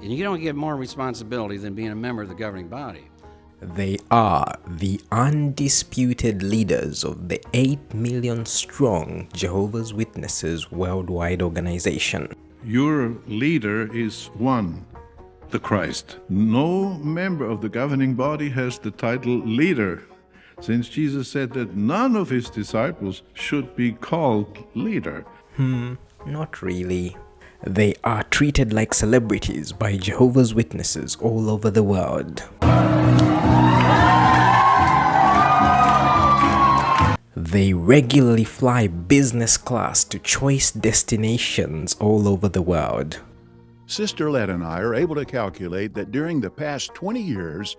And you don't get more responsibility than being a member of the governing body. They are the undisputed leaders of the 8 million strong Jehovah's Witnesses worldwide organization. Your leader is one, the Christ. No member of the governing body has the title leader, since Jesus said that none of his disciples should be called leader. Not really. They are treated like celebrities by Jehovah's Witnesses all over the world. They regularly fly business class to choice destinations all over the world. Sister Lett and I are able to calculate that during the past 20 years,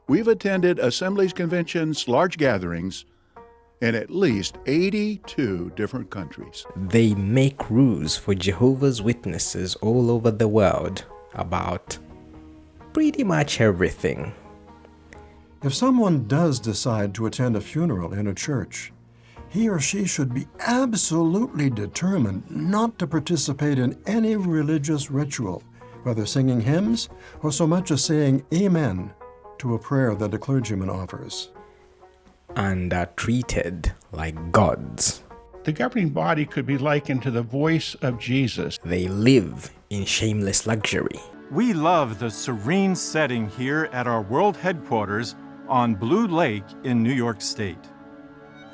we've attended assemblies, conventions, large gatherings in at least 82 different countries. They make rules for Jehovah's Witnesses all over the world about pretty much everything. If someone does decide to attend a funeral in a church, he or she should be absolutely determined not to participate in any religious ritual, whether singing hymns or so much as saying amen to a prayer that a clergyman offers. And are treated like gods. The governing body could be likened to the voice of Jesus. They live in shameless luxury. We love the serene setting here at our world headquarters on Blue Lake in New York State.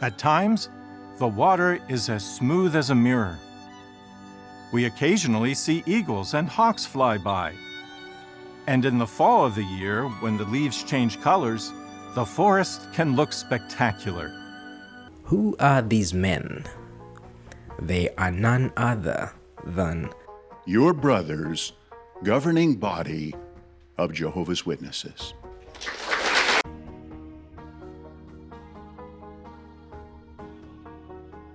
At times, the water is as smooth as a mirror. We occasionally see eagles and hawks fly by. And in the fall of the year, when the leaves change colors, the forest can look spectacular. Who are these men? They are none other than Your brother's governing body of Jehovah's Witnesses.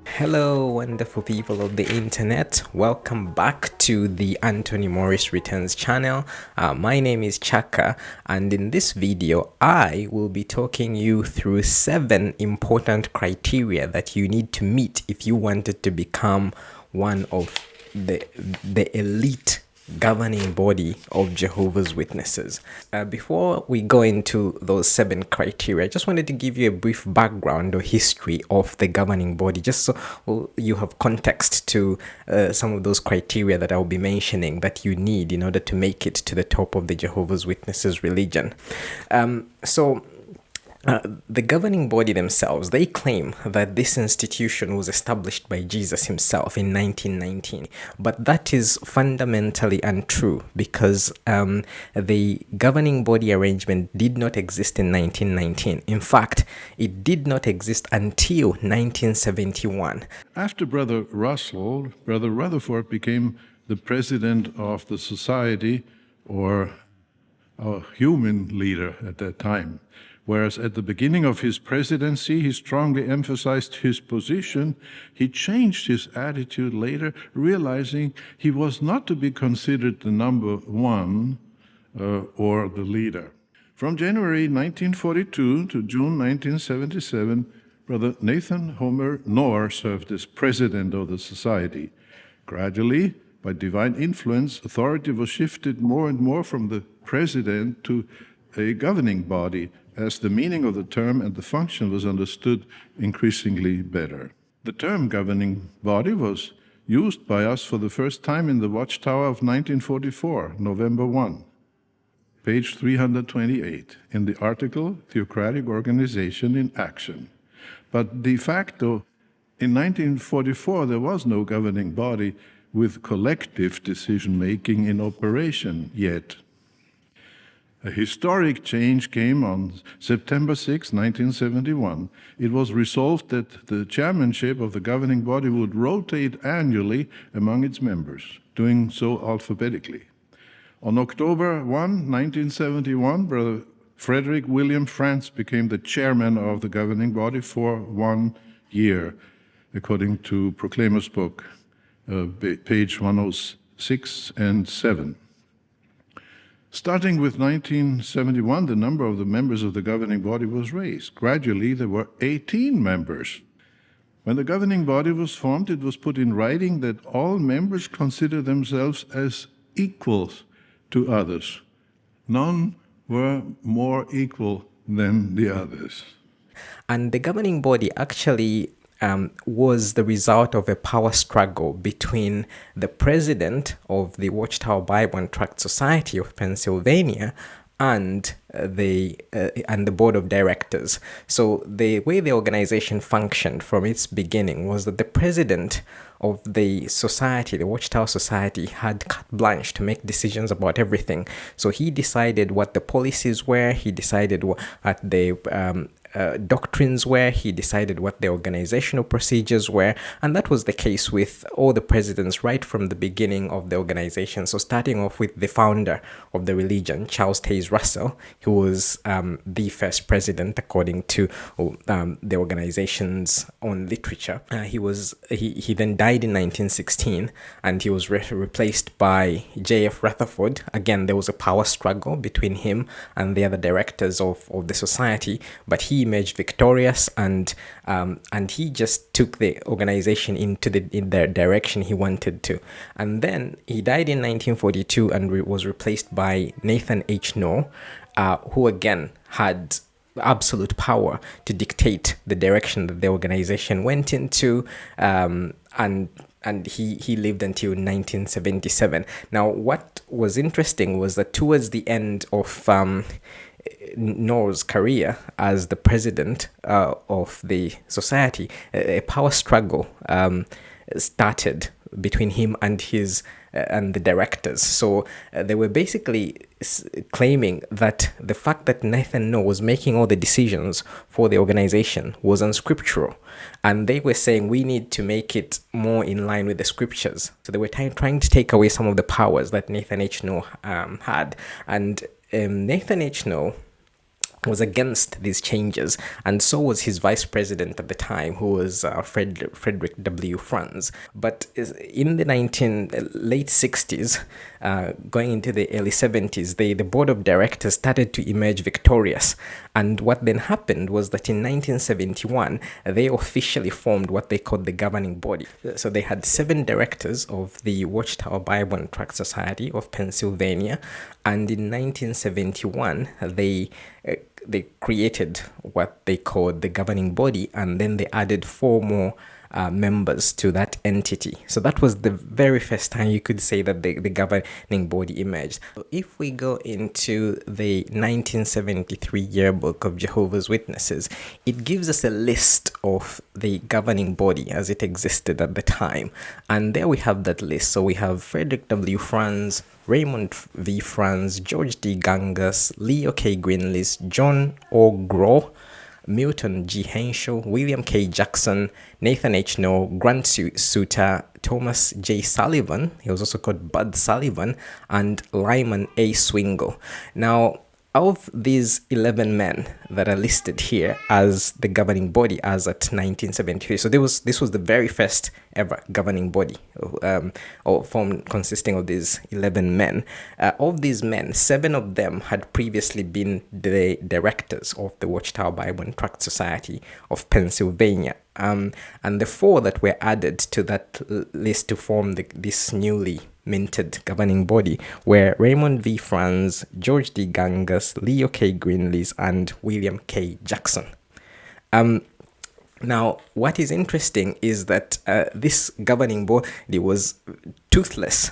Hello, wonderful people of the internet. Welcome back to the Anthony Morris Returns channel. My name is Chaka, and in this video, I will be talking you through 7 important criteria that you need to meet if you wanted to become one of the elite governing body of Jehovah's Witnesses. Before we go into those 7 criteria, I just wanted to give you a brief background or history of the governing body, just so you have context to some of those criteria that I'll be mentioning that you need in order to make it to the top of the Jehovah's Witnesses religion. The governing body themselves, they claim that this institution was established by Jesus himself in 1919, but that is fundamentally untrue because the governing body arrangement did not exist in 1919. In fact, it did not exist until 1971. After Brother Russell, Brother Rutherford became the president of the society, or a human leader at that time. Whereas at the beginning of his presidency, he strongly emphasized his position, he changed his attitude later, realizing he was not to be considered the number one or the leader. From January 1942 to June 1977, Brother Nathan Homer Knorr served as president of the society. Gradually, by divine influence, authority was shifted more and more from the president to a governing body, as the meaning of the term and the function was understood increasingly better. The term governing body was used by us for the first time in the Watchtower of 1944, November 1, page 328, in the article Theocratic Organization in Action. But de facto, in 1944, there was no governing body with collective decision-making in operation yet. A historic change came on September 6, 1971. It was resolved that the chairmanship of the governing body would rotate annually among its members, doing so alphabetically. On October 1, 1971, Brother Frederick William France became the chairman of the governing body for 1 year, according to Proclaimer's Book, page 106 and 7. Starting with 1971, the number of the members of the governing body was raised. Gradually, there were 18 members. When the governing body was formed, it was put in writing that all members consider themselves as equals to others. None were more equal than the others. And the governing body actually was the result of a power struggle between the president of the Watchtower Bible and Tract Society of Pennsylvania and the board of directors. So the way the organization functioned from its beginning was that the president of the society, the Watchtower Society, had carte blanche to make decisions about everything. So he decided what the policies were, he decided what the doctrines were, he decided what the organizational procedures were, and that was the case with all the presidents right from the beginning of the organization. So starting off with the founder of the religion, Charles Taze Russell, who was the first president according to the organization's own literature. He then died in 1916, and he was replaced by J.F. Rutherford. Again, there was a power struggle between him and the other directors of the society, but he emerged victorious, and he just took the organization in the direction he wanted to. And then he died in 1942 and was replaced by Nathan H. Knorr, who again had absolute power to dictate the direction that the organization went into, and he lived until 1977. Now, what was interesting was that towards the end of Knorr's career as the president of the society, a power struggle started between him and the directors. So they were basically claiming that the fact that Nathan Knorr was making all the decisions for the organization was unscriptural, and they were saying we need to make it more in line with the scriptures. So they were trying to take away some of the powers that Nathan H. Knorr had, and Nathan H. Knorr was against these changes, and so was his vice president at the time, who was Frederick W. Franz. But in the late 60s, going into the early 70s, the board of directors started to emerge victorious. And what then happened was that in 1971, they officially formed what they called the governing body. So they had 7 directors of the Watchtower Bible and Tract Society of Pennsylvania, and in 1971, they created what they called the governing body, and then they added 4 more members to that entity. So that was the very first time you could say that the governing body emerged. So if we go into the 1973 yearbook of Jehovah's Witnesses, it gives us a list of the governing body as it existed at the time. And there we have that list. So we have Frederick W. Franz, Raymond V. Franz, George D. Gangas, Leo K. Greenlees, John O. Groh, Milton G. Henschel, William K. Jackson, Nathan H. Knorr, Grant Suter, Thomas J. Sullivan, he was also called Bud Sullivan, and Lyman A. Swingle. Now, of these 11 men that are listed here as the governing body as at 1973, so this was the very first ever governing body consisting of these 11 men. Of these men, 7 of them had previously been the directors of the Watchtower Bible and Tract Society of Pennsylvania. And the 4 that were added to that list to form this newly minted governing body were Raymond V. Franz, George D. Gangas, Leo K. Greenlees, and William K. Jackson. Now, what is interesting is that this governing body was toothless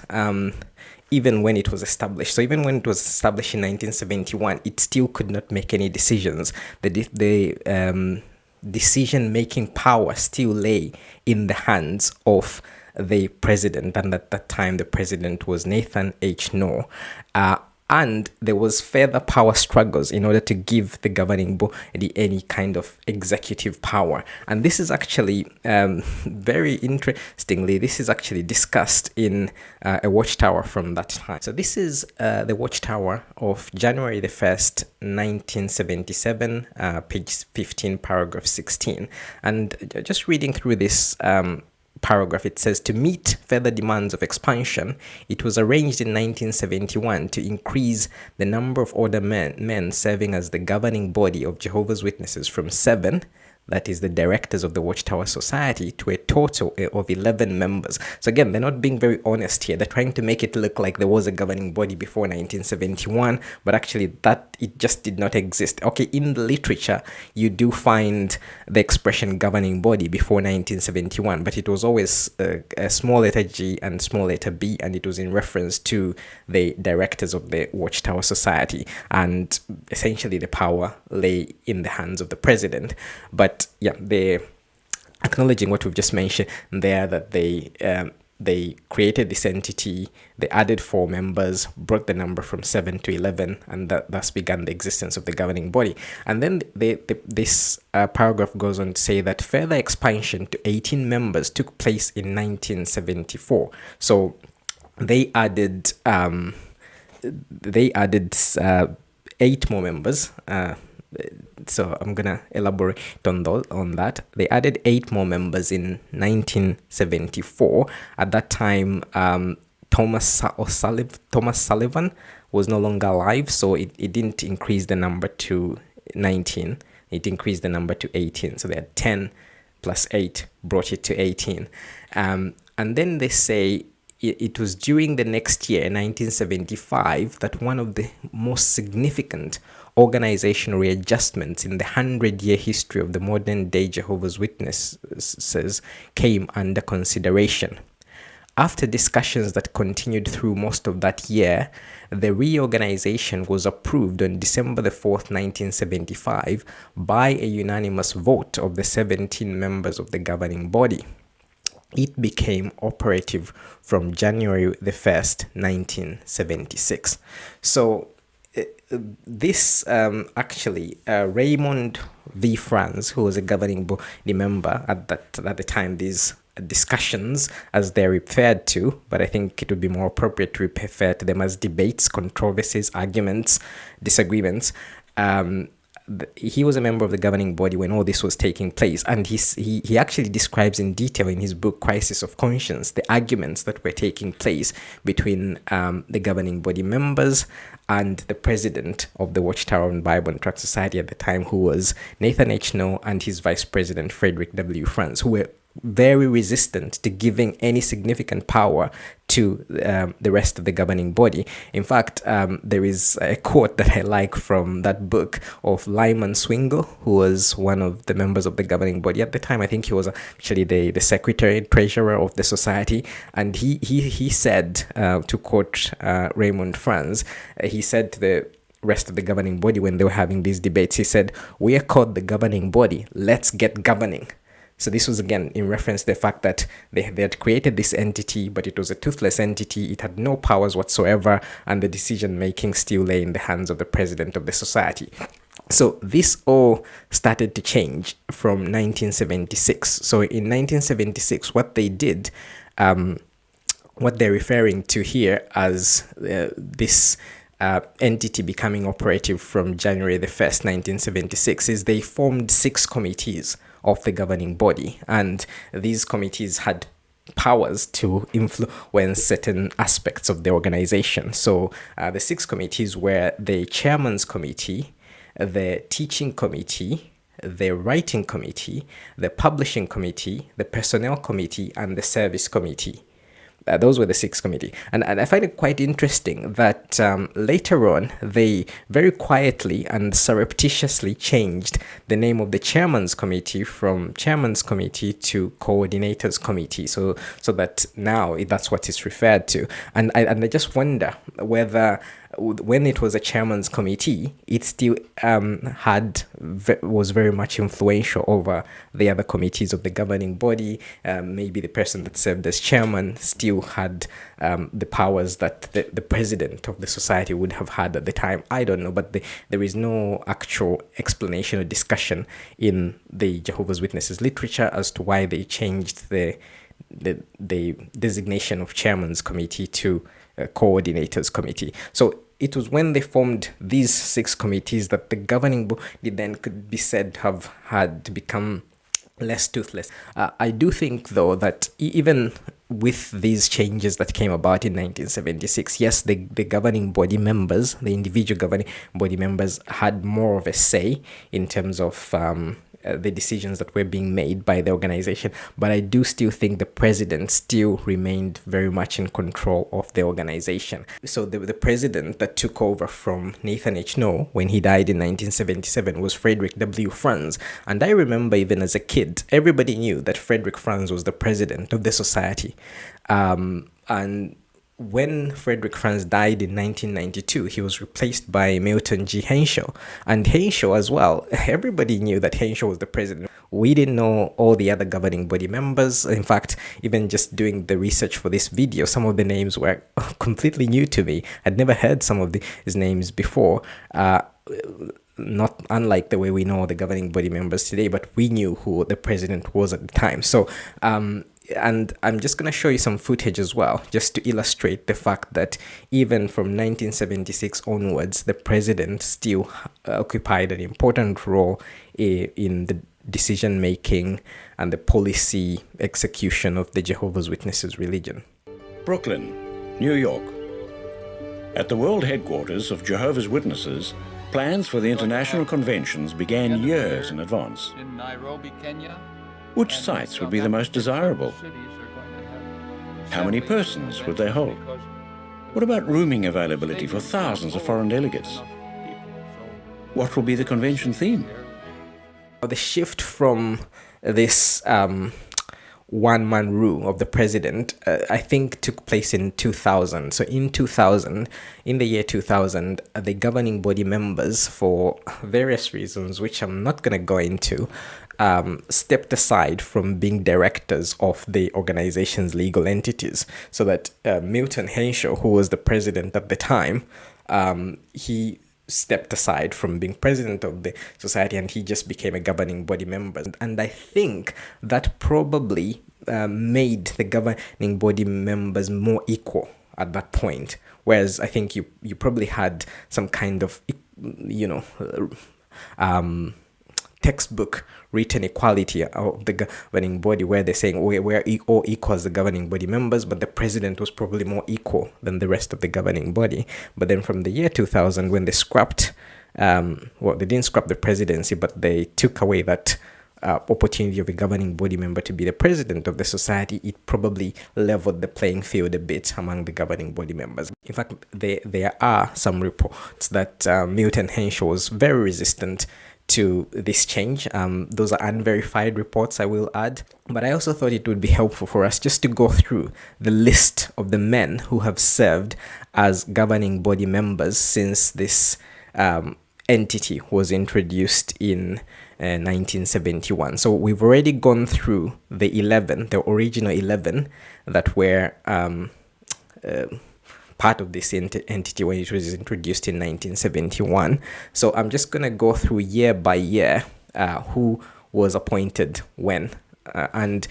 even when it was established. So even when it was established in 1971, it still could not make any decisions. The decision-making power still lay in the hands of the president, and at that time the president was Nathan H. Knorr. And there was further power struggles in order to give the governing body any kind of executive power. And this is actually, very interestingly, this is actually discussed in a Watchtower from that time. So this is the Watchtower of January the 1st, 1977, page 15, paragraph 16. And just reading through this paragraph, it says, to meet further demands of expansion, it was arranged in 1971 to increase the number of order men serving as the governing body of Jehovah's Witnesses from 7, that is the directors of the Watchtower Society, to a total of 11 members. So again, they're not being very honest here. They're trying to make it look like there was a governing body before 1971, but actually that it just did not exist. Okay, in the literature, you do find the expression governing body before 1971, but it was always a small letter G and small letter B, and it was in reference to the directors of the Watchtower Society, and essentially the power lay in the hands of the president. But yeah, they acknowledging what we've just mentioned there, that they created this entity, they added 4 members, brought the number from 7 to 11, and thus began the existence of the governing body. And then this paragraph goes on to say that further expansion to 18 members took place in 1974. So they added 8 more members. So I'm gonna elaborate on that. They added 8 more members in 1974. At that time, Thomas Sullivan was no longer alive, so it didn't increase the number to 19. It increased the number to 18. So they had 10 plus 8, brought it to 18. And then they say it was during the next year, 1975, that one of the most significant organizational readjustments in the 100-year history of the modern-day Jehovah's Witnesses came under consideration. After discussions that continued through most of that year, the reorganization was approved on December the 4th, 1975, by a unanimous vote of the 17 members of the governing body. It became operative from January the 1st, 1976. So this actually, Raymond V. Franz, who was a governing body member at the time, these discussions, as they're referred to, but I think it would be more appropriate to refer to them as debates, controversies, arguments, disagreements. He was a member of the governing body when all this was taking place, and he actually describes in detail in his book Crisis of Conscience the arguments that were taking place between the governing body members and the president of the Watchtower and Barber and Society at the time, who was Nathan H. Noe, and his vice president Frederick W. Franz, who were very resistant to giving any significant power to the rest of the governing body. In fact, there is a quote that I like from that book of Lyman Swingle, who was one of the members of the governing body at the time. I think he was actually the secretary and treasurer of the society, and he said, to quote Raymond Franz, he said to the rest of the governing body when they were having these debates, he said, "We are called the governing body. Let's get governing." So this was, again, in reference to the fact that they had created this entity, but it was a toothless entity. It had no powers whatsoever, and the decision-making still lay in the hands of the president of the society. So this all started to change from 1976. So in 1976, what they did, what they're referring to here as this entity becoming operative from January the 1st, 1976, is they formed 6 committees of the governing body, and these committees had powers to influence certain aspects of the organization. So the 6 committees were the chairman's committee, the teaching committee, the writing committee, the publishing committee, the personnel committee, and the service committee. Those were the 6 committees. And I find it quite interesting that later on, they very quietly and surreptitiously changed the name of the chairman's committee from chairman's committee to coordinators committee. So that now that's what it's referred to. And I just wonder whether when it was a chairman's committee, it still was very much influential over the other committees of the governing body. Maybe the person that served as chairman still had the powers that the president of the society would have had at the time. I don't know, but there is no actual explanation or discussion in the Jehovah's Witnesses literature as to why they changed the designation of chairman's committee to coordinators committee. So it was when they formed these 6 committees that the governing body then could be said to have had become less toothless. I do think, though, that even with these changes that came about in 1976, yes, the governing body members, the individual governing body members, had more of a say in terms of the decisions that were being made by the organization, but I do still think the president still remained very much in control of the organization. So the president that took over from Nathan H. Noe when he died in 1977 was Frederick W. Franz. And I remember even as a kid, everybody knew that Frederick Franz was the president of the society. And when Frederick Franz died in 1992, he was replaced by Milton G. Henshaw. And Henshaw as well, everybody knew that Henshaw was the president. We didn't know all the other governing body members. In fact, even just doing the research for this video, some of the names were completely new to me. I'd never heard some of these names before. Not unlike the way we know the governing body members today, but we knew who the president was at the time. So, and I'm just going to show you some footage as well, just to illustrate the fact that even from 1976 onwards, the president still occupied an important role in the decision making and the policy execution of the Jehovah's Witnesses religion. Brooklyn, New York. At the world headquarters of Jehovah's Witnesses, plans for the international conventions began years in advance. In Nairobi, Kenya. Which sites would be the most desirable? How many persons would they hold? What about rooming availability for thousands of foreign delegates? What will be the convention theme? The shift from this one-man rule of the president, I think took place in 2000. So in the year 2000, the governing body members, for various reasons, which I'm not going to go into, stepped aside from being directors of the organization's legal entities, so that Milton Henshaw, who was the president at the time, he stepped aside from being president of the society and he just became a governing body member. And I think that probably made the governing body members more equal at that point. Whereas I think you probably had some kind of, textbook written equality of the governing body, where they're saying we're all equal as the governing body members, but the president was probably more equal than the rest of the governing body. But then from the year 2000, when they scrapped, they didn't scrap the presidency, but they took away that opportunity of a governing body member to be the president of the society, it probably leveled the playing field a bit among the governing body members. In fact, there are some reports that Milton Henshaw was very resistant to this change. Those are unverified reports, I will add. But I also thought it would be helpful for us just to go through the list of the men who have served as governing body members since this entity was introduced in 1971. So we've already gone through the original 11 that were part of this entity when it was introduced in 1971. So I'm just going to go through year by year who was appointed when. And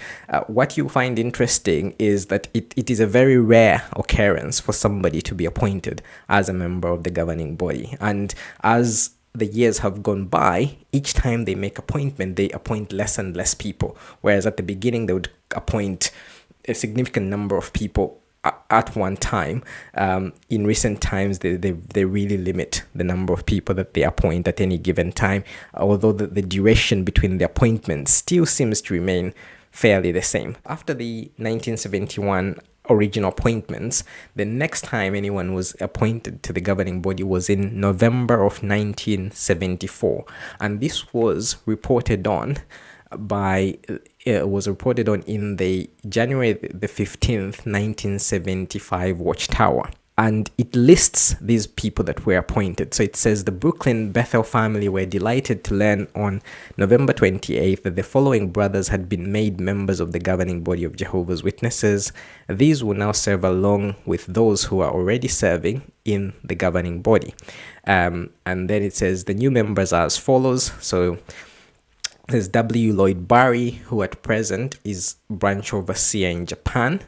what you find interesting is that it is a very rare occurrence for somebody to be appointed as a member of the governing body. And as the years have gone by, each time they make appointment, they appoint less and less people. Whereas at the beginning, they would appoint a significant number of people at one time. In recent times, they really limit the number of people that they appoint at any given time, although the duration between the appointments still seems to remain fairly the same. After the 1971 original appointments, the next time anyone was appointed to the governing body was in November of 1974, and this was reported on in the January the 15th, 1975 Watchtower. And it lists these people that were appointed. So it says the Brooklyn Bethel family were delighted to learn on November 28th that the following brothers had been made members of the governing body of Jehovah's Witnesses. These will now serve along with those who are already serving in the governing body. And then it says the new members are as follows. So there's W. Lloyd Barry, who at present is branch overseer in Japan.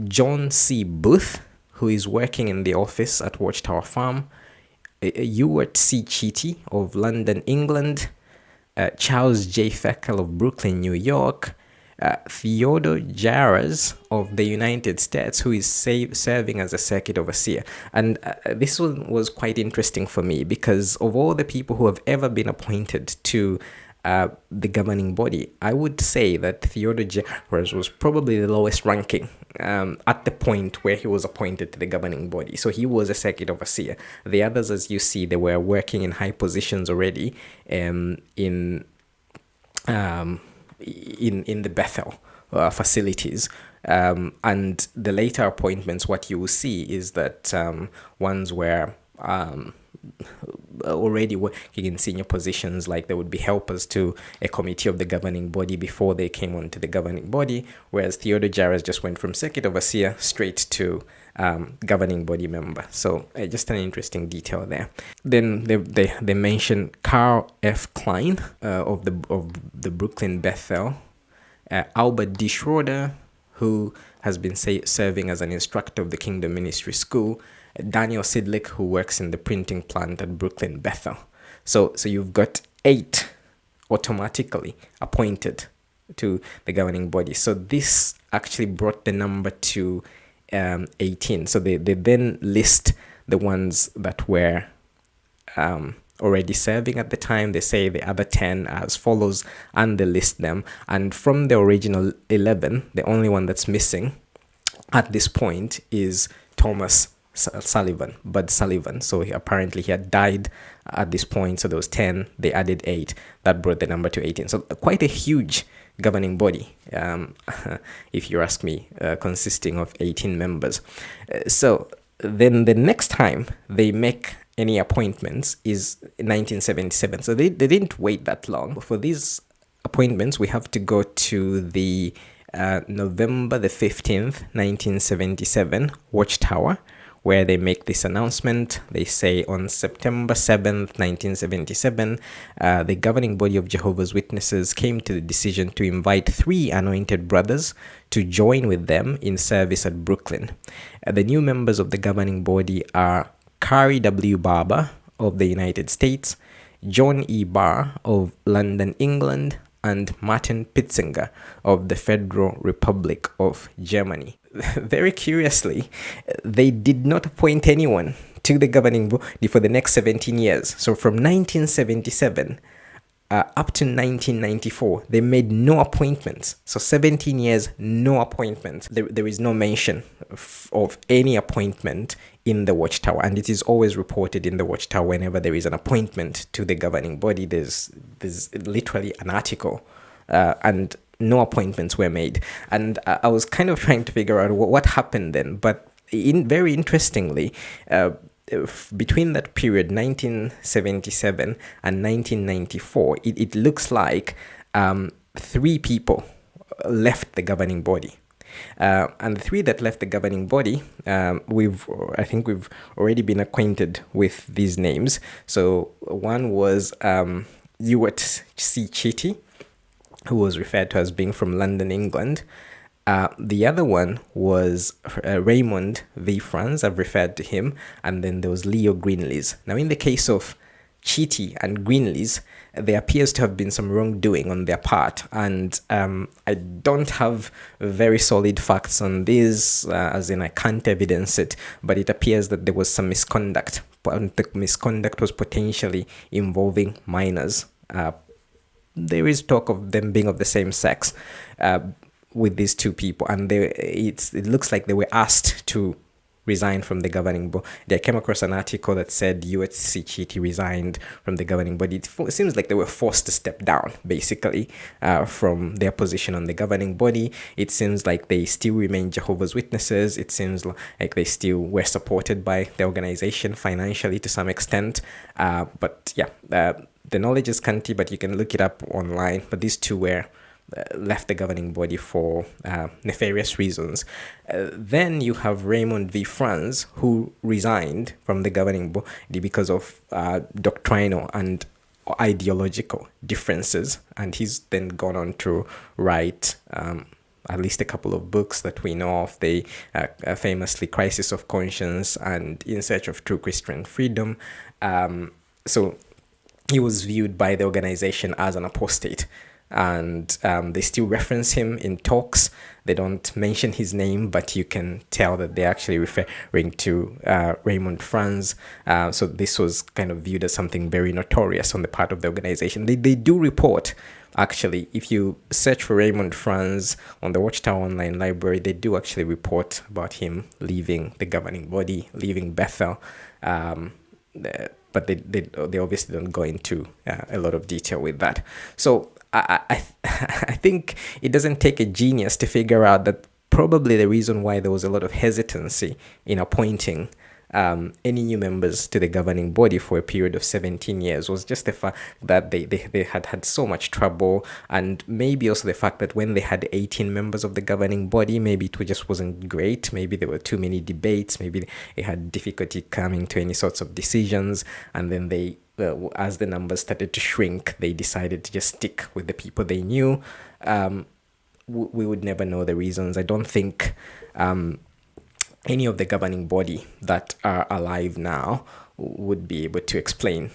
John C. Booth, who is working in the office at Watchtower Farm. Ewart C. Chitty of London, England. Charles J. Feckel of Brooklyn, New York. Theodore Jaras of the United States, who is serving as a circuit overseer. And this one was quite interesting for me because of all the people who have ever been appointed to the governing body, I would say that Theodore Jeffers was probably the lowest ranking at the point where he was appointed to the governing body. So he was a circuit overseer. The others, as you see, they were working in high positions already in the Bethel facilities. And the later appointments, what you will see is that ones were already working in senior positions, like they would be helpers to a committee of the governing body before they came on to the governing body, whereas Theodore Jarrett just went from circuit overseer straight to governing body member. So just an interesting detail there. Then they mention Carl F. Klein of the Brooklyn Bethel, Albert D. Schroeder, who has been serving as an instructor of the Kingdom Ministry School, Daniel Sidlick, who works in the printing plant at Brooklyn Bethel. So you've got 8 automatically appointed to the governing body. So this actually brought the number to 18. So they then list the ones that were already serving at the time. They say the other 10 as follows, and they list them. And from the original 11, the only one that's missing at this point is Thomas Bud Sullivan. So apparently he had died at this point. So there was 10, they added 8. That brought the number to 18. So quite a huge governing body, if you ask me, consisting of 18 members. So then the next time they make any appointments is 1977. So they didn't wait that long. For these appointments, we have to go to the November the 15th, 1977 Watchtower, where they make this announcement. They say on September 7th, 1977, the governing body of Jehovah's Witnesses came to the decision to invite 3 anointed brothers to join with them in service at Brooklyn. The new members of the governing body are Carrie W. Barber of the United States, John E. Barr of London, England, and Martin Poetzinger of the Federal Republic of Germany. Very curiously, they did not appoint anyone to the governing body for the next 17 years. So from 1977 up to 1994, they made no appointments. So 17 years, no appointments. There is no mention of any appointment in the Watchtower, and it is always reported in the Watchtower whenever there is an appointment to the governing body. There's literally an article, and no appointments were made. And I was kind of trying to figure out what happened then. But very interestingly, between that period, 1977 and 1994, it looks like 3 people left the governing body. And the 3 that left the governing body, I think we've already been acquainted with these names. So one was Ewart C. Chitty, who was referred to as being from London, England. The other one was Raymond V. Franz. I've referred to him. And then there was Leo Greenlees. Now, in the case of Chitty and Greenlees, there appears to have been some wrongdoing on their part. And I don't have very solid facts on this, as in I can't evidence it, but it appears that there was some misconduct. But the misconduct was potentially involving minors. There is talk of them being of the same sex with these 2 people, and it looks like they were asked to resign from the governing body. I came across an article that said UHC Chitty resigned from the governing body. It seems like they were forced to step down, basically, from their position on the governing body. It seems like they still remain Jehovah's Witnesses. It seems like they still were supported by the organization financially to some extent. But yeah, the knowledge is scanty, but you can look it up online. But these 2 were left the governing body for nefarious reasons. Then you have Raymond V. Franz, who resigned from the governing body because of doctrinal and ideological differences. And he's then gone on to write at least a couple of books that we know of. They famously Crisis of Conscience and In Search of True Christian Freedom. So he was viewed by the organization as an apostate. and they still reference him in talks. They don't mention his name, but you can tell that they're actually referring to Raymond Franz. So this was kind of viewed as something very notorious on the part of the organization. They do report, actually, if you search for Raymond Franz on the Watchtower online library, they do actually report about him leaving the governing body, leaving Bethel. But they obviously don't go into a lot of detail with that. So I think it doesn't take a genius to figure out that probably the reason why there was a lot of hesitancy in appointing any new members to the governing body for a period of 17 years was just the fact that they had so much trouble, and maybe also the fact that when they had 18 members of the governing body, maybe it just wasn't great. Maybe there were too many debates. Maybe they had difficulty coming to any sorts of decisions, and then they as the numbers started to shrink, they decided to just stick with the people they knew. We would never know the reasons. I don't think any of the governing body that are alive now would be able to explain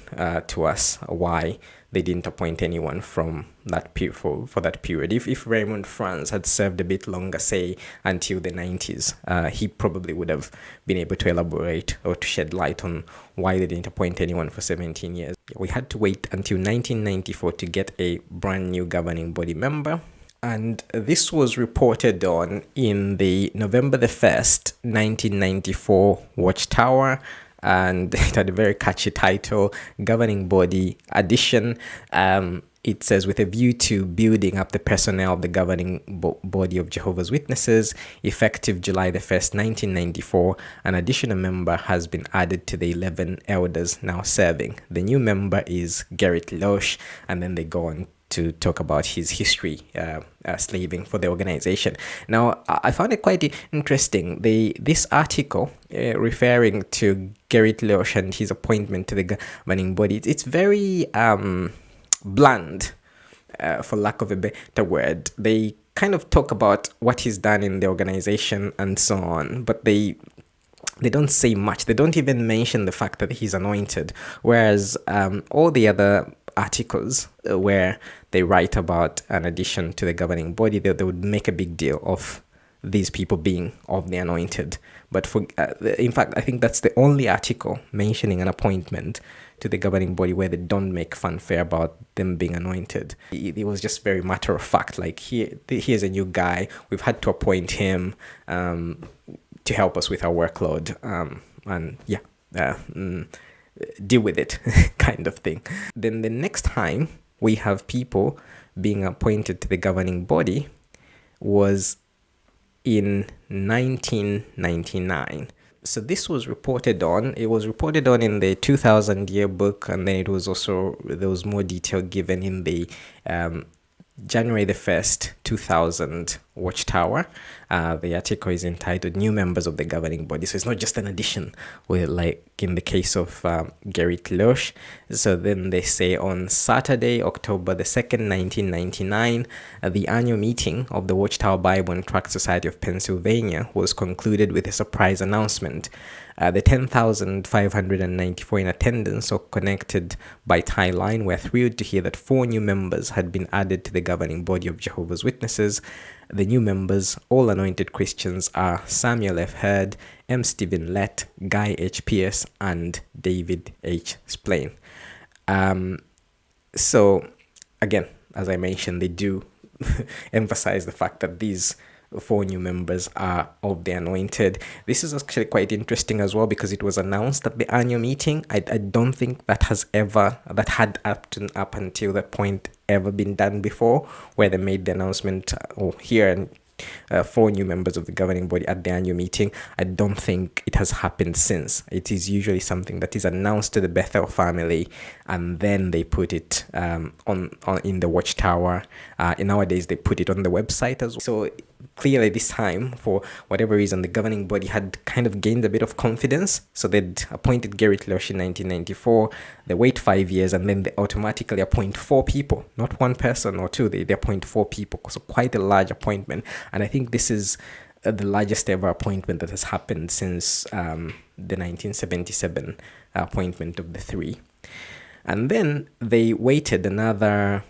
to us why they didn't appoint anyone from that for that period. If Raymond Franz had served a bit longer, say until the 90s, he probably would have been able to elaborate or to shed light on why they didn't appoint anyone for 17 years. We had to wait until 1994 to get a brand new governing body member. And this was reported on in the November the 1st, 1994 Watchtower, and it had a very catchy title, Governing Body Addition. It says, with a view to building up the personnel of the governing body of Jehovah's Witnesses, effective July the 1st, 1994, an additional member has been added to the 11 elders now serving. The new member is Gerrit Losch, and then they go on to talk about his history slaving for the organization. Now, I found it quite interesting. This article referring to Gerrit Losch and his appointment to the governing body, it's very bland, for lack of a better word. They kind of talk about what he's done in the organization and so on, but they don't say much. They don't even mention the fact that he's anointed, whereas all the other articles where they write about an addition to the governing body, they would make a big deal of these people being of the anointed. But for in fact, I think that's the only article mentioning an appointment to the governing body where they don't make fanfare about them being anointed. It was just very matter of fact, like here's a new guy, we've had to appoint him to help us with our workload, and deal with it kind of thing. Then the next time we have people being appointed to the governing body was in 1999. So this was reported on. It was reported on in the 2000 yearbook, and then it was also, there was more detail given in the January the 1st, 2000 Watchtower. The article is entitled New Members of the Governing Body. So it's not just an addition, like in the case of Gerrit Losch. So then they say on Saturday, October the 2nd, 1999, the annual meeting of the Watchtower Bible and Tract Society of Pennsylvania was concluded with a surprise announcement. The 10,594 in attendance or connected by tie line were thrilled to hear that 4 new members had been added to the governing body of Jehovah's Witnesses. The new members, all anointed Christians, are Samuel F. Hurd, M. Stephen Lett, Guy H. Pierce, and David H. Splane. So, again, as I mentioned, they do emphasize the fact that these 4 new members are of the anointed. This is actually quite interesting as well because it was announced at the annual meeting. I don't think that had up until that point ever been done before, where they made the announcement here and 4 new members of the governing body at the annual meeting. I don't think it has happened since. It is usually something that is announced to the Bethel family, and then they put it on in the Watchtower. Nowadays, they put it on the website as well. So clearly this time, for whatever reason, the governing body had kind of gained a bit of confidence. So they'd appointed Gerrit Losch in 1994. They wait 5 years, and then they automatically appoint 4 people, not 1 person or 2. They appoint 4 people. So quite a large appointment. And I think this is the largest ever appointment that has happened since the 1977 appointment of the 3. And then they waited another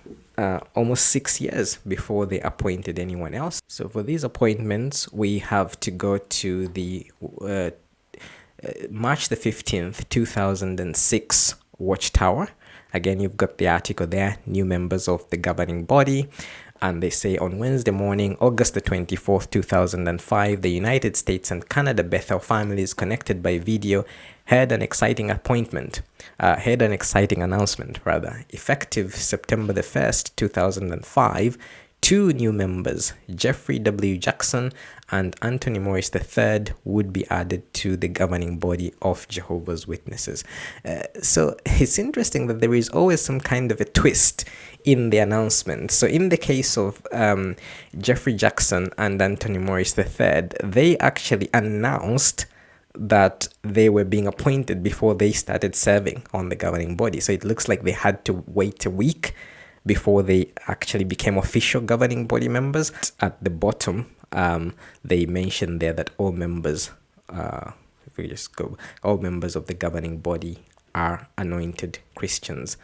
almost 6 years before they appointed anyone else. So for these appointments, we have to go to the March the 15th, 2006 Watchtower. Again, you've got the article there, new members of the governing body. And they say on Wednesday morning, August the 24th, 2005, the United States and Canada Bethel families connected by video had an exciting announcement, effective September the 1st, 2005. Two new members, Geoffrey W. Jackson and Anthony Morris III, would be added to the governing body of Jehovah's Witnesses. So it's interesting that there is always some kind of a twist in the announcement. So in the case of Geoffrey Jackson and Anthony Morris III, they actually announced that they were being appointed before they started serving on the governing body. So it looks like they had to wait a week before they actually became official governing body members. At the bottom, they mentioned there that all members, all members of the governing body are anointed Christians.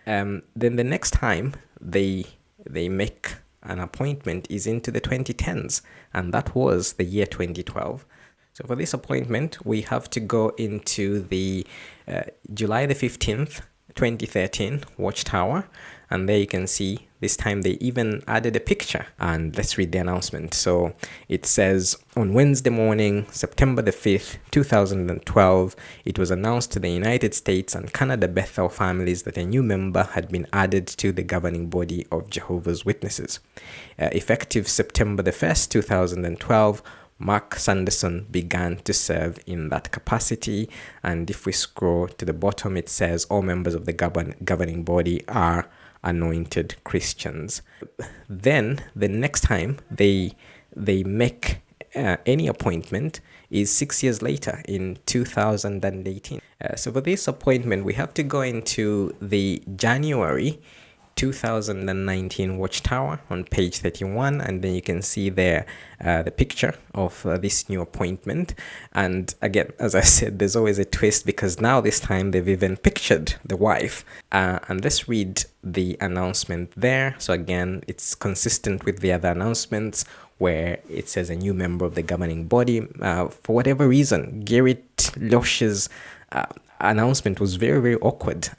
Then the next time they make an appointment is into the 2010s, and that was the year 2012. So for this appointment, we have to go into the July the 15th, 2013 Watchtower, and there you can see this time they even added a picture. And let's read the announcement. So it says, on Wednesday morning, September the 5th, 2012, it was announced to the United States and Canada Bethel families that a new member had been added to the governing body of Jehovah's Witnesses. Effective September the 1st, 2012, Mark Sanderson began to serve in that capacity. And if we scroll to the bottom, it says all members of the governing body are anointed Christians. Then the next time they make any appointment is 6 years later in 2018. So for this appointment, we have to go into the January 2019 Watchtower on page 31, and then you can see there the picture of this new appointment. And again, as I said, there's always a twist, because now this time they've even pictured the wife. And let's read the announcement there. So again, it's consistent with the other announcements where it says a new member of the governing body. For whatever reason, Garrett Losch's announcement was very, very awkward.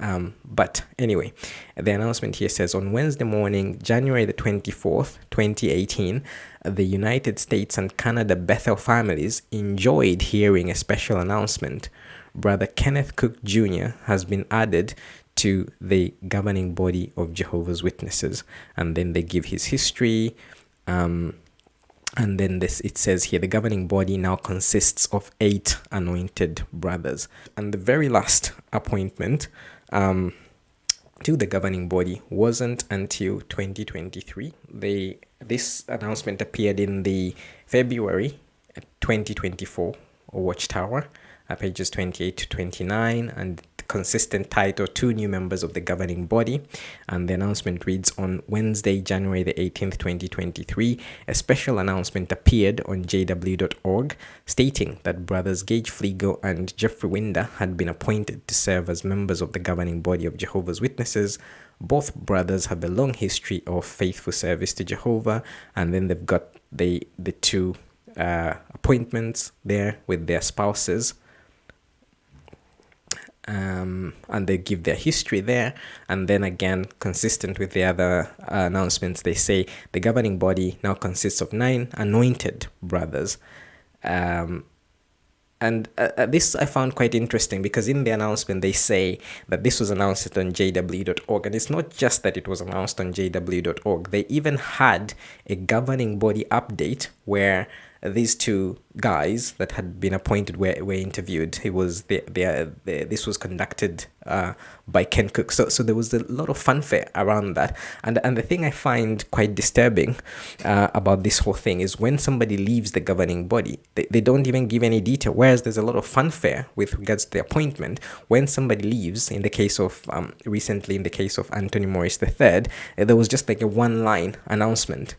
But anyway, the announcement here says, on Wednesday morning, January the 24th, 2018, the United States and Canada Bethel families enjoyed hearing a special announcement. Brother Kenneth Cook Jr. has been added to the governing body of Jehovah's Witnesses. And then they give his history. And then it says here, the governing body now consists of 8 anointed brothers. And the very last appointment to the governing body wasn't until 2023. This announcement appeared in the February 2024 Watchtower, pages 28 to 29, and consistent title, 2 new members of the governing body. And the announcement reads, on Wednesday, January the 18th, 2023, a special announcement appeared on jw.org stating that brothers Gage Fleegle and Geoffrey Winder had been appointed to serve as members of the governing body of Jehovah's Witnesses. Both brothers have a long history of faithful service to Jehovah, and then they've got the 2 appointments there with their spouses. And they give their history there. And then again, consistent with the other announcements, they say the governing body now consists of 9 anointed brothers. And this I found quite interesting, because in the announcement they say that this was announced on jw.org. And it's not just that it was announced on jw.org. They even had a governing body update where these 2 guys that had been appointed were interviewed. It was this was conducted by Ken Cook. So there was a lot of fanfare around that. And the thing I find quite disturbing about this whole thing is when somebody leaves the governing body, they don't even give any detail. Whereas there's a lot of fanfare with regards to the appointment. When somebody leaves, in the case of recently in the case of Anthony Morris III, there was just like a 1-line announcement.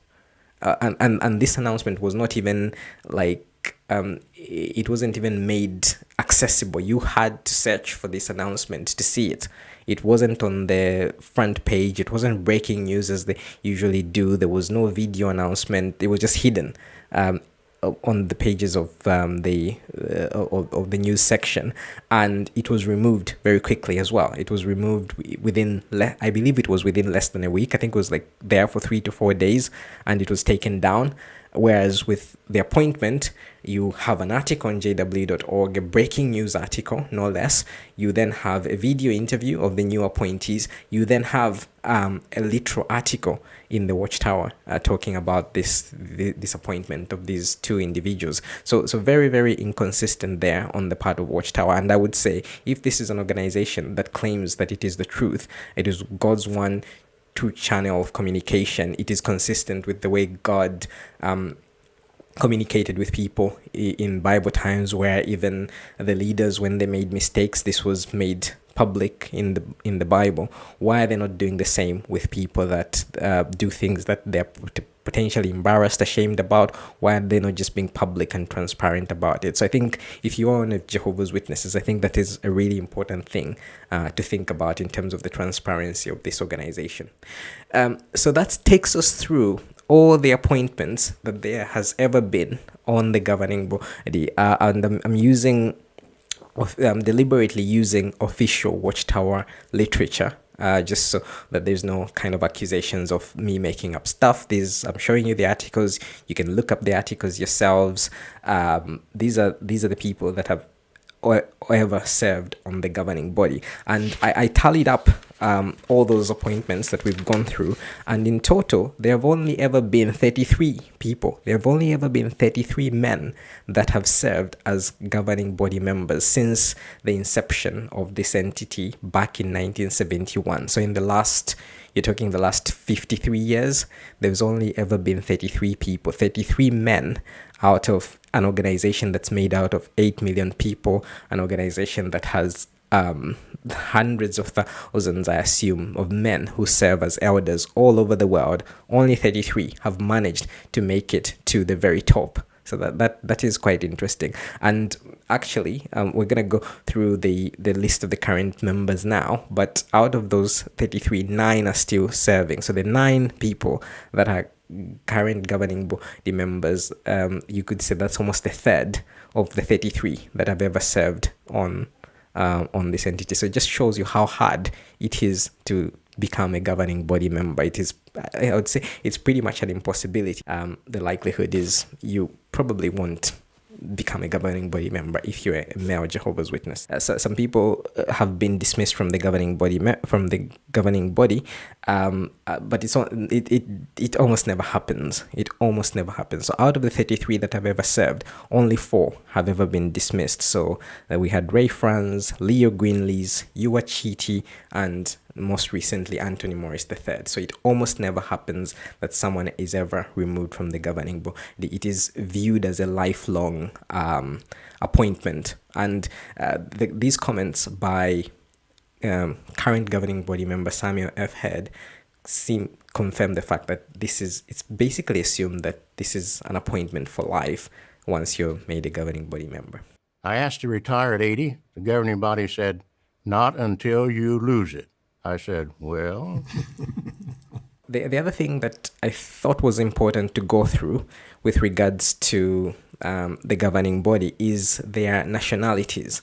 And this announcement was not even like it wasn't even made accessible. You had to search for this announcement to see it. It wasn't on the front page. It wasn't breaking news as they usually do. There was no video announcement. It was just hidden on the pages of the news section, and it was removed very quickly as well. It was removed within, I believe it was within less than a week. I think it was like there for 3 to 4 days, and it was taken down. Whereas with the appointment, you have an article on jw.org, a breaking news article, no less. You then have a video interview of the new appointees. You then have a literal article in the Watchtower talking about this appointment of these two individuals. So very, very inconsistent there on the part of Watchtower. And I would say, if this is an organization that claims that it is the truth, it is God's one true channel of communication, it is consistent with the way God communicated with people in Bible times, where even the leaders, when they made mistakes, this was made public in the Bible. Why are they not doing the same with people that do things that they're potentially embarrassed, ashamed about? Why are they not just being public and transparent about it? So I think if you are one of Jehovah's Witnesses, I think that is a really important thing to think about in terms of the transparency of this organization. So that takes us through all the appointments that there has ever been on the governing body, and I'm deliberately using official Watchtower literature, just so that there's no kind of accusations of me making up stuff. I'm showing you the articles. You can look up the articles yourselves. These are the people that have or ever served on the governing body, and I tallied up all those appointments that we've gone through, and in total there have only ever been 33 people. There have only ever been 33 men that have served as governing body members since the inception of this entity back in 1971. So you're talking the last 53 years, there's only ever been 33 people, 33 men out of an organization that's made out of 8 million people, an organization that has hundreds of thousands, I assume, of men who serve as elders all over the world. Only 33 have managed to make it to the very top. So that is quite interesting. And actually, we're going to go through the list of the current members now. But out of those 33, 9 are still serving. So the 9 people that are current governing body members, you could say that's almost a third of the 33 that have ever served on this entity. So it just shows you how hard it is to become a governing body member. It is, I would say, it's pretty much an impossibility. The likelihood is you probably won't become a governing body member if you're a male Jehovah's Witness. So some people have been dismissed from the governing body, but it almost never happens. It almost never happens. So out of the 33 that have ever served, only 4 have ever been dismissed. So we had Ray Franz, Leo Greenlees, Yuwa Chiti, and most recently Anthony Morris III. So it almost never happens that someone is ever removed from the governing body. It is viewed as a lifelong appointment. And these comments by current governing body member Samuel F. Head confirm the fact that it's basically assumed that this is an appointment for life once you're made a governing body member. I asked to retire at 80. The governing body said, "Not until you lose it." I said, well... The other thing that I thought was important to go through with regards to the governing body is their nationalities.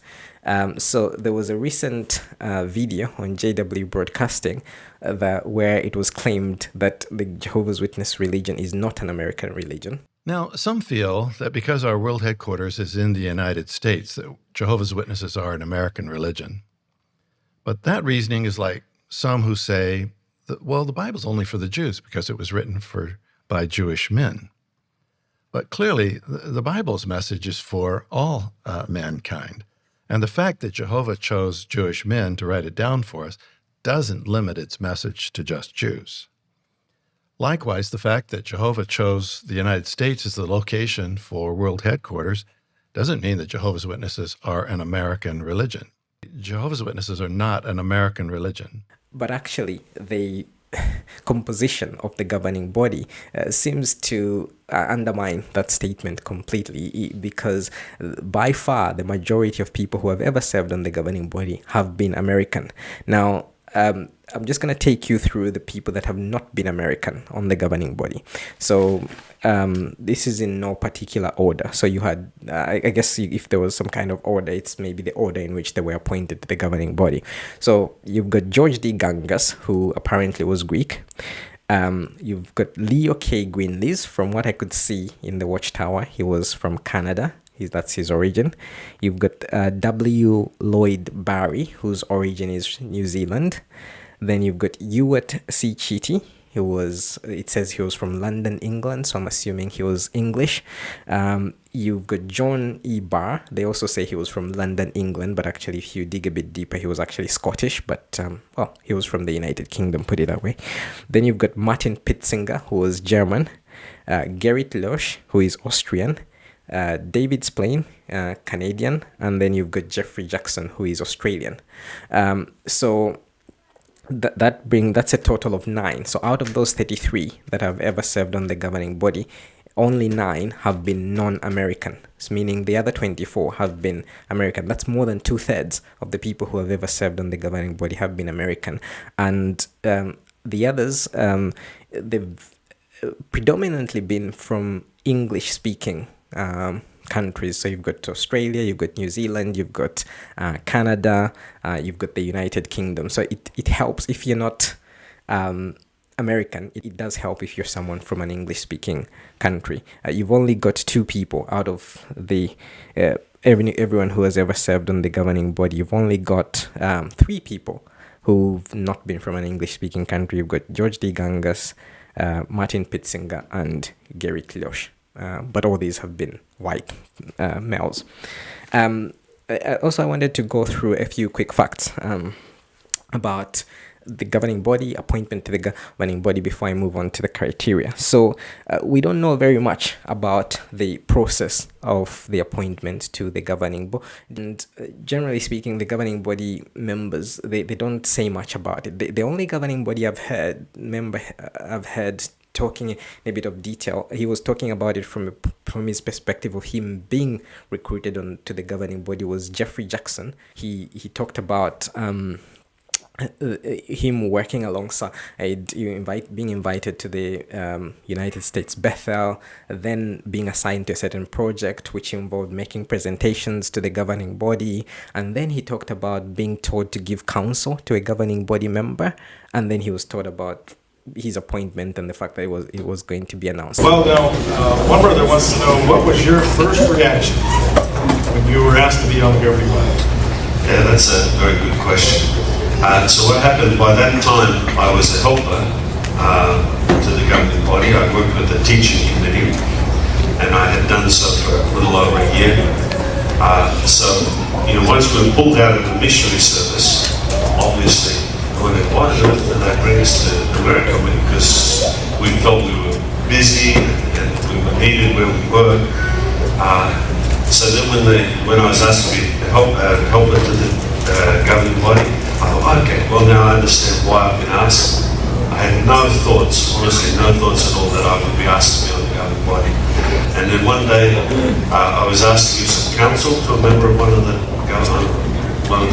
So there was a recent video on JW Broadcasting where it was claimed that the Jehovah's Witness religion is not an American religion. Now, some feel that because our world headquarters is in the United States, that Jehovah's Witnesses are an American religion. But that reasoning is like some who say that, well, the Bible's only for the Jews because it was written by Jewish men. But clearly, the Bible's message is for all mankind. And the fact that Jehovah chose Jewish men to write it down for us doesn't limit its message to just Jews. Likewise, the fact that Jehovah chose the United States as the location for world headquarters doesn't mean that Jehovah's Witnesses are an American religion. Jehovah's Witnesses are not an American religion. But actually, they composition of the governing body seems to undermine that statement completely, because by far the majority of people who have ever served on the governing body have been American. Now, I'm just going to take you through the people that have not been American on the governing body. So this is in no particular order. So you had, I guess if there was some kind of order, it's maybe the order in which they were appointed to the governing body. So you've got George D. Gangas, who apparently was Greek. You've got Leo K. Greenlees. From what I could see in the Watchtower, he was from Canada. That's his origin. You've got W. Lloyd Barry, whose origin is New Zealand. Then you've got Ewart C. Chitty. It says he was from London, England, so I'm assuming he was English. You've got John E. Barr. They also say he was from London, England, but actually if you dig a bit deeper, he was actually Scottish, but well, he was from the United Kingdom, put it that way. Then you've got Martin Poetzinger, who was German. Gerrit Losch, who is Austrian. David Splane, Canadian, and then you've got Geoffrey Jackson, who is Australian. So that's a total of 9. So out of those 33 that have ever served on the governing body, only 9 have been non-American, meaning the other 24 have been American. That's more than 2/3 of the people who have ever served on the governing body have been American, and the others, they've predominantly been from English-speaking countries. So you've got Australia, you've got New Zealand, you've got Canada, you've got the United Kingdom. So it helps if you're not American. It does help if you're someone from an English-speaking country. You've only got 2 people out of the everyone who has ever served on the governing body. You've only got 3 people who've not been from an English-speaking country. You've got George D. Gangas, Martin Poetzinger, and Gerrit Losch. But all these have been white males. Also, I wanted to go through a few quick facts about the governing body, appointment to the governing body, before I move on to the criteria. So we don't know very much about the process of the appointment to the governing body. And generally speaking, the governing body members, they don't say much about it. The only governing body I've heard talking in a bit of detail, he was talking about it from his perspective of him being recruited to the governing body, was Geoffrey Jackson. He talked about him working alongside, being invited to the United States Bethel, then being assigned to a certain project which involved making presentations to the governing body, and then he talked about being told to give counsel to a governing body member, and then he was told about his appointment and the fact that it was going to be announced. Well, now, one brother wants to know, what was your first reaction when you were asked to be on the governing body? Yeah, that's a very good question. So what happened, by that time I was a helper to the governing body. I worked with the teaching committee, and I had done so for a little over a year. So, once we were pulled out of the missionary service, obviously I wondered, why on earth did they bring us to America? Because we felt we were busy and we were needed where we were. So then when I was asked to be a helper to the governing body, I thought, okay, well now I understand why I've been asked. I had no thoughts, honestly, no thoughts at all that I would be asked to be on the governing body. And then one day I was asked to give some counsel to a member of one of the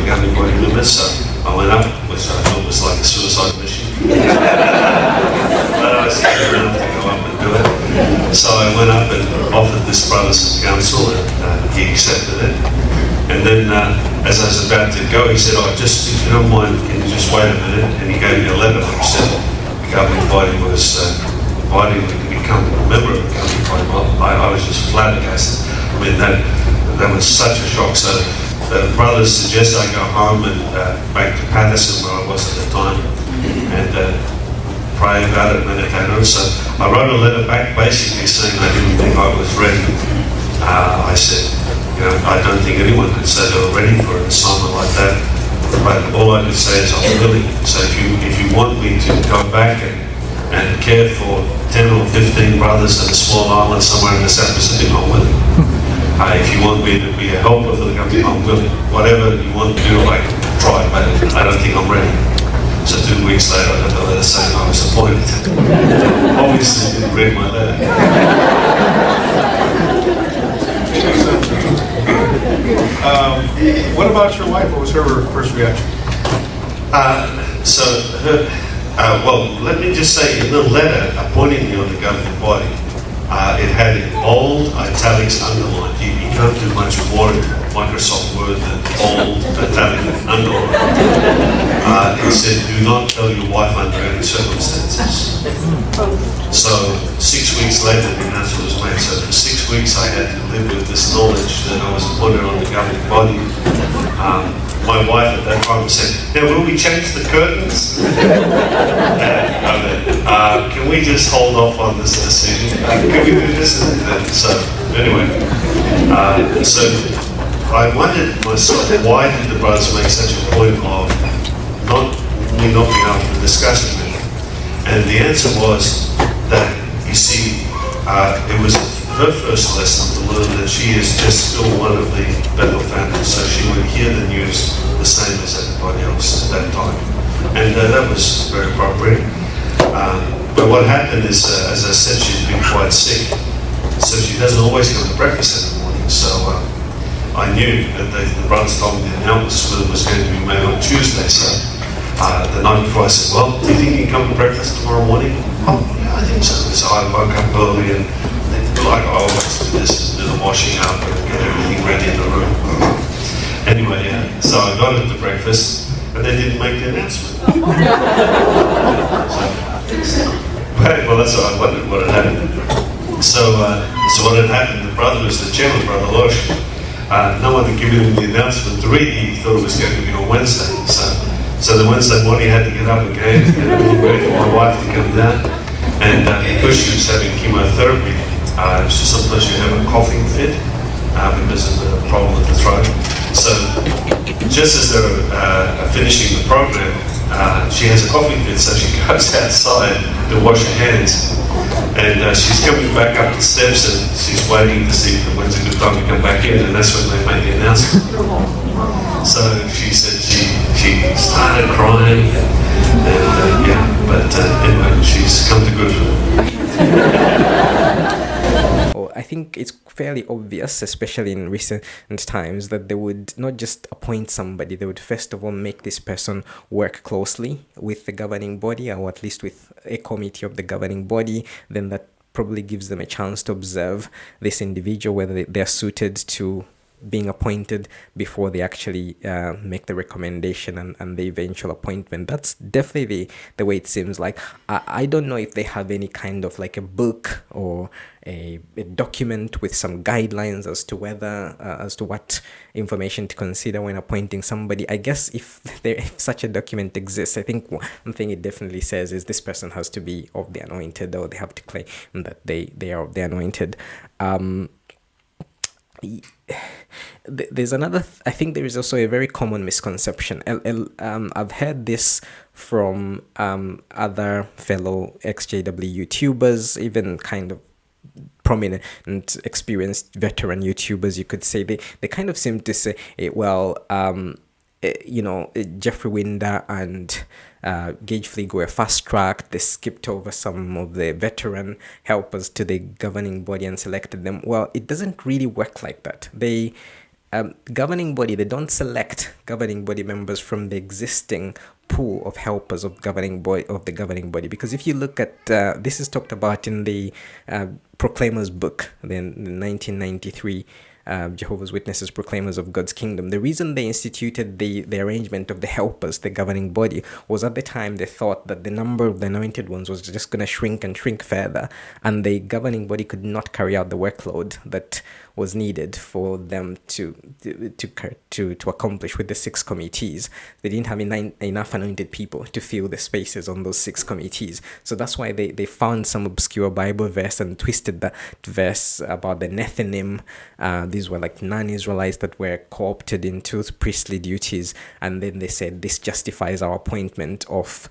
governing body members. So I went up, which I thought was like a suicide mission. But I was eager enough to go up and do it. So I went up and offered this brother some counsel, and he accepted it. And then as I was about to go, he said, if you don't mind, can you just wait a minute? And he gave me a letter which said the governing body was inviting me to become a member of the governing body. Well, I was just flabbergasted. I mean, that was such a shock. So the brothers suggest I go home and back to Patterson, where I was at the time, and pray about it, meditate on it. So I wrote a letter back basically saying I didn't think I was ready. I said, I don't think anyone could say they were ready for an assignment like that, but all I could say is I'm willing. So if you want me to go back and care for 10 or 15 brothers in a small island somewhere in the South Pacific, I'm willing. If you want me to be a helper for the company, I'm willing. Whatever you want to do, I can try, but I don't think I'm ready. So 2 weeks later, I got the letter saying I was appointed. Obviously, didn't read my letter. What about your wife? What was her first reaction? Well, let me just say, in the letter appointing me on the governing body, it had in bold, italics, underlined. You can't do much more in Microsoft Word than bold, italic, and underline. It said, do not tell your wife under any circumstances. So 6 weeks later, the announcement was made. So for 6 weeks, I had to live with this knowledge that I was appointed on the governing body. My wife at that time said, now will we change the curtains? Can we just hold off on this decision? Can we do this? So anyway, so I wondered myself, why did the brothers make such a point of not being able to discuss it with me? And the answer was that, you see, it was her first lesson to learn that she is just still one of the Bethel family, so she would hear the news the same as everybody else at that time. And that was very appropriate. But what happened is, as I said, she's been quite sick, so she doesn't always come to breakfast in the morning. So I knew that the brothers told me the announcement was going to be made on Tuesday. So the night before I said, well, do you think you can come to breakfast tomorrow morning? Oh, yeah, I think so. So I woke up early and like I always do this, do the washing up and get everything ready in the room. Anyway, so I got into breakfast and they didn't make the announcement. Well, that's what I wondered what had happened. So what had happened, the brother was the chairman, Brother Losch. No one had given him the announcement to read. He thought it was going to be on Wednesday. So the Wednesday morning I had to get up again, get everything ready for my wife to come down. And because she was having chemotherapy, sometimes you have a coughing fit because of the problem with the throat. So just as they're finishing the program, she has a coughing fit, so she goes outside to wash her hands. And she's coming back up the steps and she's waiting to see when's a good time to come back in, and that's when they make the announcement. So she said she started crying, and anyway, she's come to good. I think it's fairly obvious, especially in recent times, that they would not just appoint somebody, they would first of all make this person work closely with the governing body, or at least with a committee of the governing body. Then that probably gives them a chance to observe this individual, whether they're suited to being appointed before they actually make the recommendation and the eventual appointment. That's definitely the way it seems like. I don't know if they have any kind of like a book or a document with some guidelines as to whether as to what information to consider when appointing somebody. I guess if such a document exists, I think one thing it definitely says is this person has to be of the anointed, or they have to claim that they are of the anointed. There's another I think there is also a very common misconception. I've heard this from other fellow XJW YouTubers, even kind of prominent and experienced veteran YouTubers, you could say. They kind of seem to say, well, Geoffrey Winder and Gage Fleegle were fast-tracked. They skipped over some of the veteran helpers to the governing body and selected them. Well, it doesn't really work like that. They governing body, they don't select governing body members from the existing pool of helpers of the governing body, because if you look at this is talked about in the Proclaimers book, the 1993 Jehovah's Witnesses Proclaimers of God's Kingdom. The reason they instituted the arrangement of the helpers, the governing body, was at the time they thought that the number of the anointed ones was just going to shrink and shrink further, and the governing body could not carry out the workload that was needed for them to accomplish with the 6 committees. They didn't have enough anointed people to fill the spaces on those 6 committees. So that's why they found some obscure Bible verse and twisted that verse about the Nethinim. These were like non-Israelites that were co-opted into priestly duties, and then they said this justifies our appointment of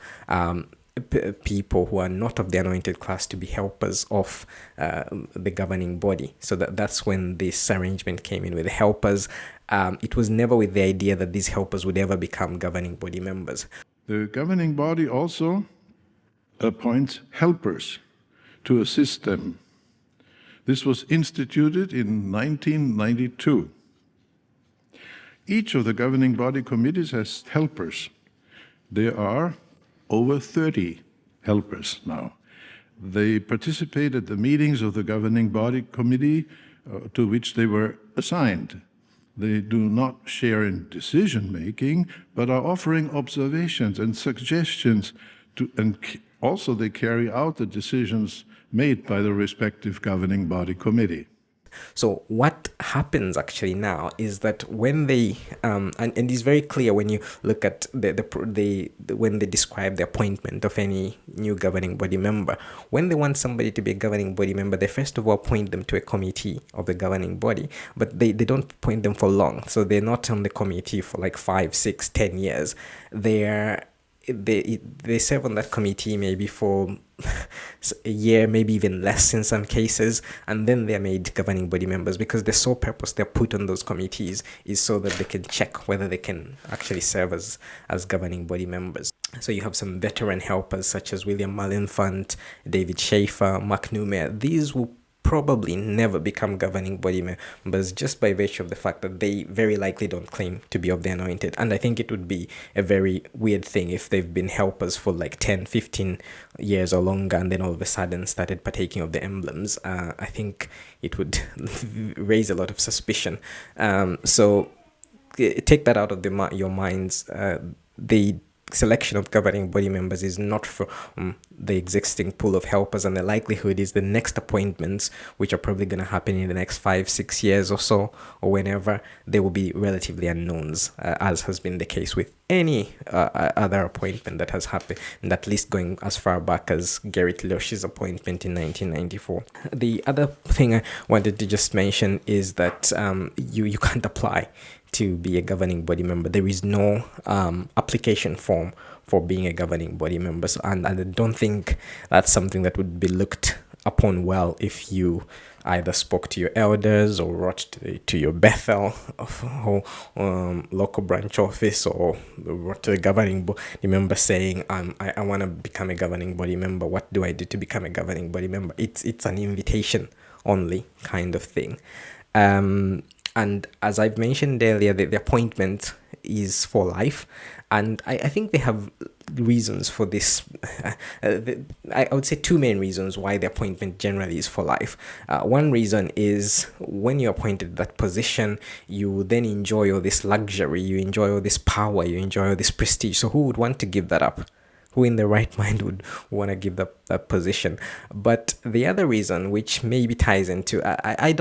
people who are not of the anointed class to be helpers of the governing body. So that's when this arrangement came in with the helpers. It was never with the idea that these helpers would ever become governing body members. The governing body also appoints helpers to assist them. This was instituted in 1992. Each of the governing body committees has helpers. There are over 30 helpers now. They participate at the meetings of the governing body committee to which they were assigned. They do not share in decision-making, but are offering observations and suggestions, and also they carry out the decisions made by the respective governing body committee. So what happens actually now is that when they and it's very clear when you look at when they describe the appointment of any new governing body member, when they want somebody to be a governing body member, they first of all appoint them to a committee of the governing body, but they don't appoint them for long. So they're not on the committee for like 5, 6, 10 years. They serve on that committee maybe for a year, maybe even less in some cases, and then they're made governing body members, because the sole purpose they're put on those committees is so that they can check whether they can actually serve as governing body members. So you have some veteran helpers such as William Malenfant, David Schaefer, Mark Newmer. These will probably never become governing body members just by virtue of the fact that they very likely don't claim to be of the anointed. And I think it would be a very weird thing if they've been helpers for like 10, 15 years or longer and then all of a sudden started partaking of the emblems. I think it would raise a lot of suspicion. So take that out of your minds. The selection of governing body members is not from the existing pool of helpers, and the likelihood is the next appointments, which are probably going to happen in the next 5, 6 years or so, or whenever, they will be relatively unknowns, as has been the case with any other appointment that has happened, and at least going as far back as Gerrit Losch's appointment in 1994. The other thing I wanted to just mention is that you can't apply to be a governing body member. There is no application form for being a governing body member, and I don't think that's something that would be looked upon well if you either spoke to your elders or wrote to your Bethel or local branch office, or wrote to the governing body member saying, I want to become a governing body member. What do I do to become a governing body member? It's an invitation only kind of thing. And as I've mentioned earlier, the appointment is for life. And I think they have reasons for this. I would say 2 main reasons why the appointment generally is for life. One reason is when you're appointed that position, you then enjoy all this luxury, you enjoy all this power, you enjoy all this prestige. So who would want to give that up? Who in the right mind would want to give that position? But the other reason, which maybe ties into, I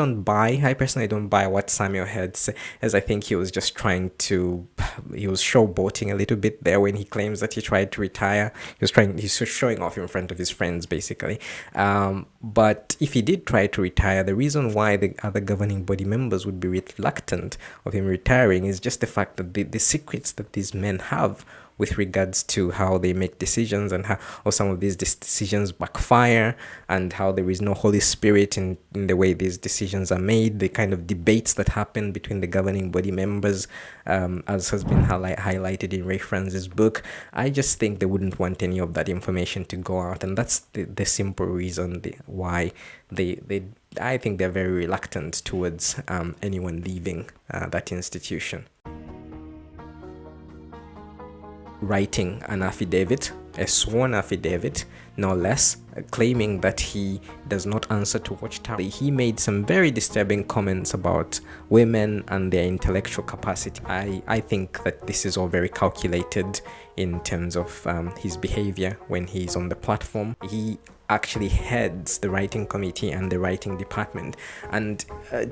personally don't buy what Samuel had said, as I think he was just he was showboating a little bit there when he claims that he tried to retire. He's showing off in front of his friends, basically. But if he did try to retire, the reason why the other governing body members would be reluctant of him retiring is just the fact that the secrets that these men have with regards to how they make decisions, and how some of these decisions backfire, and how there is no Holy Spirit in the way these decisions are made, the kind of debates that happen between the governing body members, as has been highlighted in Ray Franz's book. I just think they wouldn't want any of that information to go out, and that's the simple reason why I think they're very reluctant towards anyone leaving that institution. Writing an affidavit, a sworn affidavit, no less, claiming that he does not answer to Watchtower. He made some very disturbing comments about women and their intellectual capacity. I think that this is all very calculated in terms of his behavior when he's on the platform. He actually heads the writing committee and the writing department, and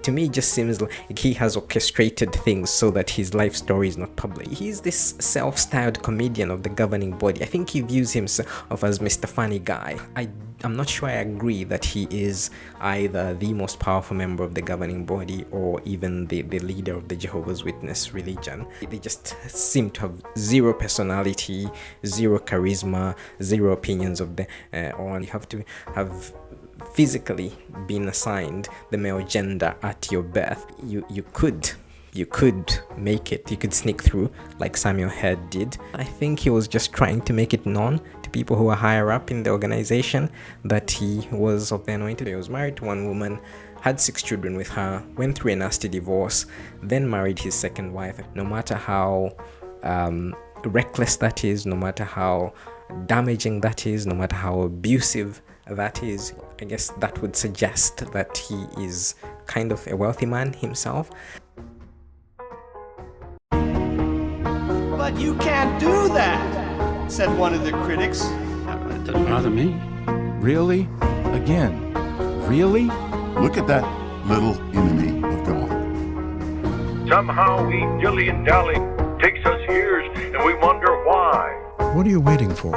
to me it just seems like he has orchestrated things so that his life story is not public. He's this self-styled comedian of the governing body. I think he views himself as Mr. Funny Guy. I'm not sure I agree that he is either the most powerful member of the governing body or even the leader of the Jehovah's Witness religion. They just seem to have zero personality, zero charisma, zero opinions of their own. You have to have physically been assigned the male gender at your birth. You could you could make it, you could sneak through like Samuel Head did. I think he was just trying to make it known to people who were higher up in the organization that he was of the anointed. He was married to one woman, had 6 children with her, went through a nasty divorce, then married his second wife. No matter how reckless that is, no matter how damaging that is, no matter how abusive that is, I guess that would suggest that he is kind of a wealthy man himself. But you can't do that, said one of the critics. That doesn't bother me. Really? Again? Really? Look at that little enemy of God. Somehow we dilly and dally, takes us years, and we wonder why. What are you waiting for?